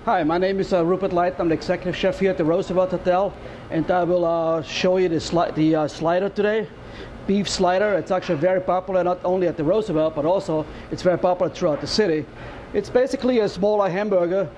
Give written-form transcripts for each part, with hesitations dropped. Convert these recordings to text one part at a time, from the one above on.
Hi, my name is Rupert. I'm the executive chef here at the Roosevelt Hotel, and I will show you the slider today. Beef slider. It's actually very popular not only at the Roosevelt, but also it's very popular throughout the city. It's basically a smaller hamburger,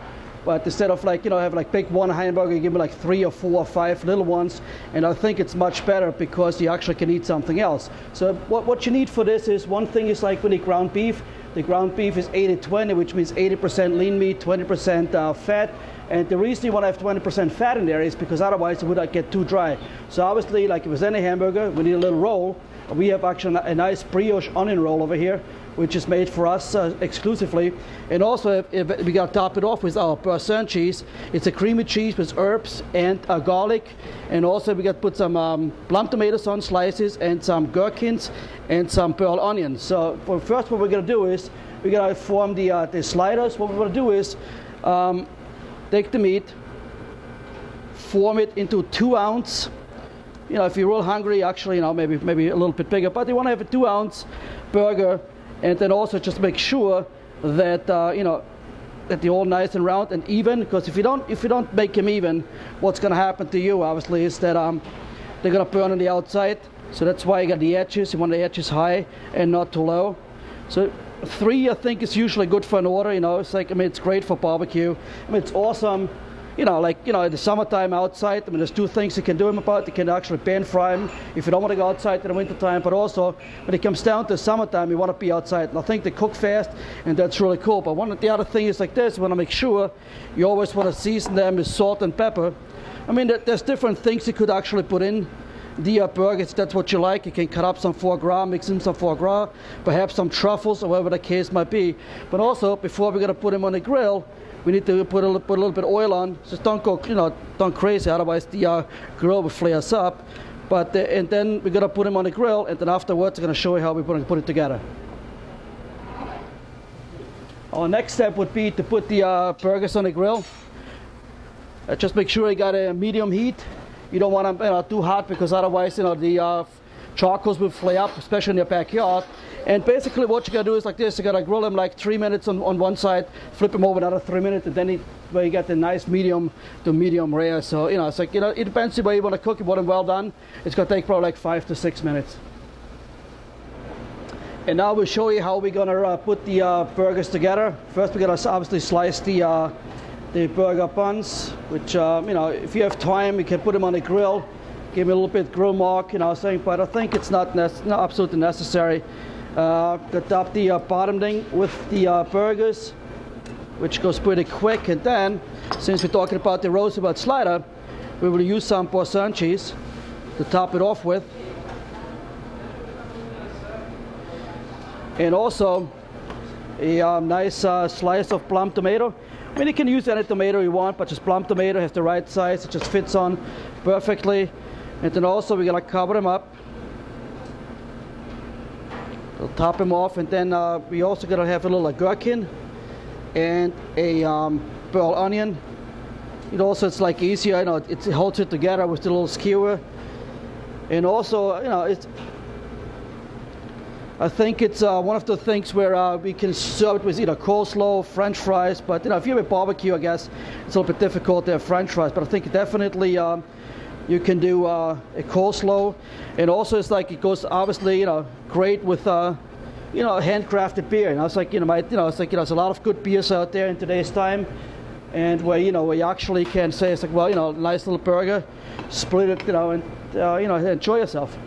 but instead of have like big one hamburger, you give me like 3 or 4 or 5 little ones, and I think it's much better because you actually can eat something else. So what you need for this is, one thing is like when you ground beef. The ground beef is 80-20, which means 80% lean meat, 20% fat. And the reason you want to have 20% fat in there is because otherwise it would get too dry. So obviously, like if it's any hamburger, we need a little roll. We have actually a nice brioche onion roll over here, which is made for us exclusively. And also, if we got to top it off with our Parmesan cheese. It's a creamy cheese with herbs and garlic. And also we got to put some plum tomatoes on slices and some gherkins and some pearl onions. So first what we're going to do is we're going to form the sliders. What we're going to do is take the meat, form it into 2-ounce. You know, if you're real hungry, actually, maybe a little bit bigger, but you want to have a 2-ounce burger, and then also just make sure that that they're all nice and round and even. Because if you don't make them even, what's going to happen to you, obviously, is that they're going to burn on the outside. So that's why you got the edges. You want the edges high and not too low. So 3, I think, is usually good for an order. It's like, it's great for barbecue. It's awesome. In the summertime outside, there's 2 things you can do them about. You can actually pan fry them if you don't want to go outside in the wintertime, but also when it comes down to summertime, you want to be outside. And I think they cook fast, and that's really cool. But the other thing is like this: you want to make sure you always want to season them with salt and pepper. There's different things you could actually put in the burgers. That's what you like. You can cut up some foie gras, mix in some foie gras, perhaps some truffles, or whatever the case might be. But also, before we're going to put them on the grill, we need to put a little bit of oil on. Just don't go, don't crazy, otherwise the grill will flare us up. And then we're gonna put them on the grill, and then afterwards, I'm gonna show you how we're gonna put it together. Our next step would be to put the burgers on the grill. Just make sure you got a medium heat. You don't want them too hot, because otherwise, the charcoals will flare up, especially in your backyard. And basically what you gotta do is like this: you gotta grill them like 3 minutes on one side, flip them over another 3 minutes, and then you get the nice medium to medium rare. So it's like, it depends on the way you want to cook. If you want them well done, it's gonna take probably like 5 to 6 minutes. And now we'll show you how we're gonna put the burgers together. First we're gonna obviously slice the burger buns, which if you have time, you can put them on the grill. Give me a little bit grill mark, but I think it's not absolutely necessary. Top the bottom thing with the burgers, which goes pretty quick. And then, since we're talking about the Roosevelt slider, we will use some Parmesan cheese to top it off with. And also a nice slice of plum tomato. You can use any tomato you want, but just plum tomato has the right size. It just fits on perfectly. And then also we're gonna cover them up. We'll top them off, and then we also gonna have a little gherkin and a pearl onion. It's like easier, it holds it together with the little skewer. And also, I think it's one of the things where we can serve it with either coleslaw, French fries. But if you have a barbecue, I guess it's a little bit difficult to have French fries. But I think definitely you can do a coleslaw. And also, it's like, it goes obviously great with handcrafted beer. It's like there's a lot of good beers out there in today's time, and where you actually can say, it's like, well, nice little burger, split it, and enjoy yourself.